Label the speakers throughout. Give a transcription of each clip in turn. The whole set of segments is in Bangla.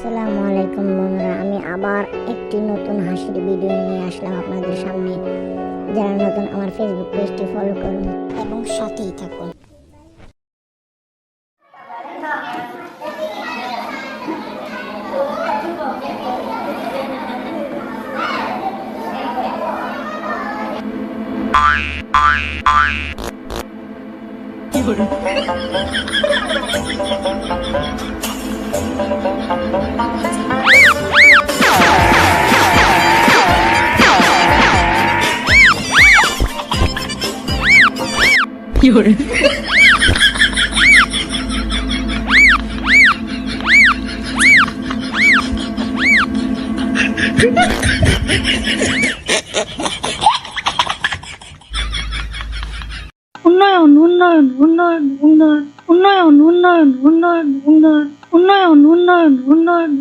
Speaker 1: আসসালামু আলাইকুম বন্ধুরা, আমি আবার একটি নতুন হাসির ভিডিও নিয়ে আসলাম আপনাদের সামনে। যারা নতুন আমার ফেসবুক পেজটি ফলো করুন এবং সাথেই থাকুন।
Speaker 2: উন্নয়ন উন্নয়ন উন্নয়ন উন্নয়ন উন্নয়ন উন্নয়ন উন্নয়ন উন্নয়ন উন্নয়ন উন্নয়ন উন্নয়ন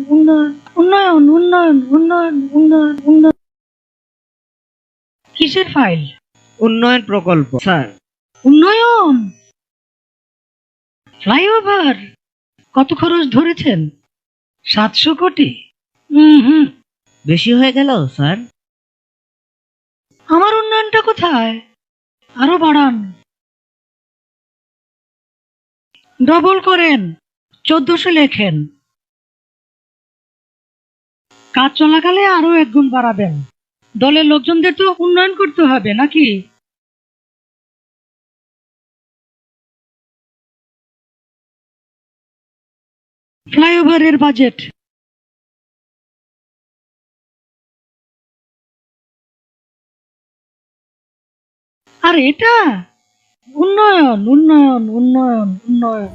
Speaker 2: উন্নয়ন উন্নয়ন উন্নয়ন উন্নয়ন উন্নয়ন। কিসের ফাইল?
Speaker 3: উন্নয়ন প্রকল্প স্যার।
Speaker 2: উন্নয়ন ফ্লাইওভার কত খরচ ধরেছেন? 700 কোটি। হুম,
Speaker 3: বেশি হয়ে গেল স্যার।
Speaker 2: আমার উন্নয়নটা কোথায়? আরো বাড়ান, ডবল করেন, 1400 লেখেন। কাজ চলাকালে আরো 1 গুণ বাড়াবেন। দলের লোকজনদের তো উন্নয়ন করতে হবে নাকি? ফ্লাইওভারের বাজেট আর এটা উন্নয়ন উন্নয়ন উন্নয়ন উন্নয়ন।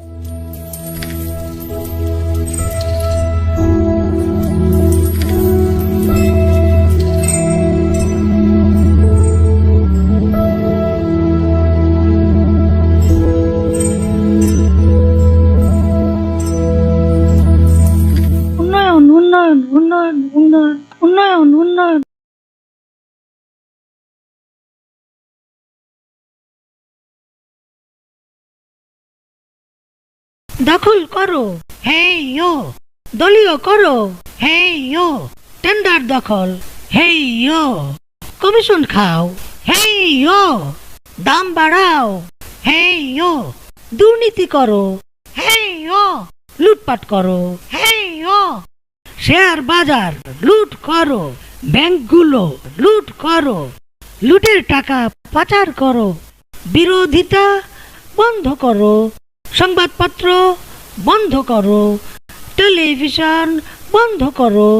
Speaker 2: উন্নয়ন উন্নয়ন উন্নয়ন উন্নয়ন উন্নয়ন উন্নয়ন। দখল করো, হেই ইয়ো। দলীয় করো, হেই ইয়ো। টেন্ডার দখল, হেই ইয়ো। কমিশন খাও, হেই ইয়ো। দাম বাড়াও, হেই ইয়ো। দুর্নীতি করো, হেই ইয়ো। লুটপাট করো, হেই ইয়ো। শেয়ার বাজার লুট করো, ব্যাংকগুলো লুট করো, লুটের টাকা পাচার করো। বিরোধিতা বন্ধ করো, সংবাদপত্র বন্ধ করো, টেলিভিশন বন্ধ করো,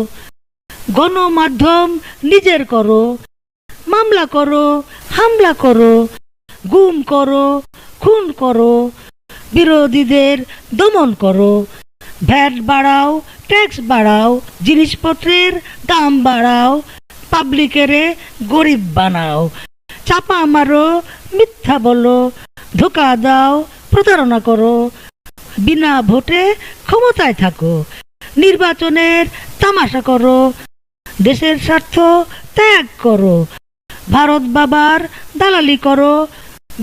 Speaker 2: গণমাধ্যম নিজের করো, মামলা করো, হামলা করো, গুম করো, খুন করো, বিরোধীদের দমন করো, ভ্যাট বাড়াও, ট্যাক্স বাড়াও, জিনিসপত্রের দাম বাড়াও, পাবলিকেরে গরিব বানাও, চাপা মারো, মিথ্যা বলো, ধোকা দাও, প্রতারণা করো, বিনা ভোটে ক্ষমতায় থাকো, নির্বাচনের তামাশা করো, দেশের স্বার্থ ত্যাগ করো, ভারত বাবার দালালি করো,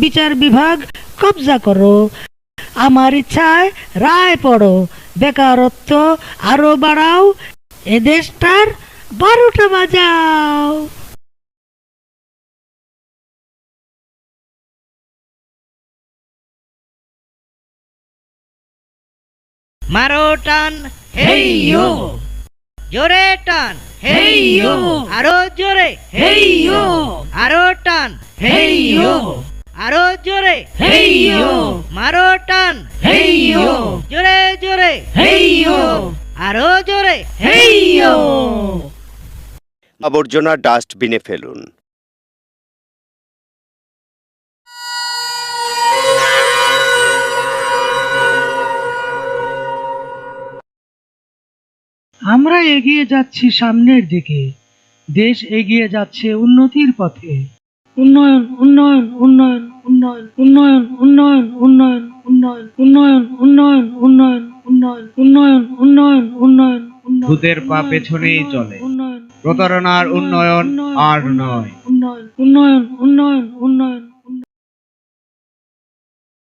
Speaker 2: বিচার বিভাগ কবজা করো, আমার ইচ্ছায় রায় পড়ো, বেকারত্ব আরো বাড়াও, এ দেশটার 12টা বাজাও।
Speaker 3: মারো টান, হেই ইয়ো। জোরে টান, হেই ইয়ো। আরো জোরে, হেই ইয়ো। আরো টান, হেই ইয়ো। আরো জোরে, হেই ইয়ো। মারো টান, হেই ইয়ো। জোরে জোরে, হেই ইয়ো। আরো জোরে, হেই ইয়ো।
Speaker 4: আবর্জনা ডাস্টবিনে ফেলুন।
Speaker 2: আমরা এগিয়ে যাচ্ছি সামনের দিকে, দেশ এগিয়ে যাচ্ছে উন্নতির পথে। উন্নয়ন উন্নয়ন উন্নয়ন উন্নয়ন উন্নয়ন উন্নয়ন উন্নয়ন উন্নয়ন উন্নয়ন উন্নয়ন উন্নয়ন উন্নয়ন উন্নয়ন উন্নয়ন উন্নয়ন উন্নয়ন।
Speaker 5: ভূতের পা পেছনেই চলে, প্রতারণার উন্নয়ন আর নয়।
Speaker 2: উন্নয়ন উন্নয়ন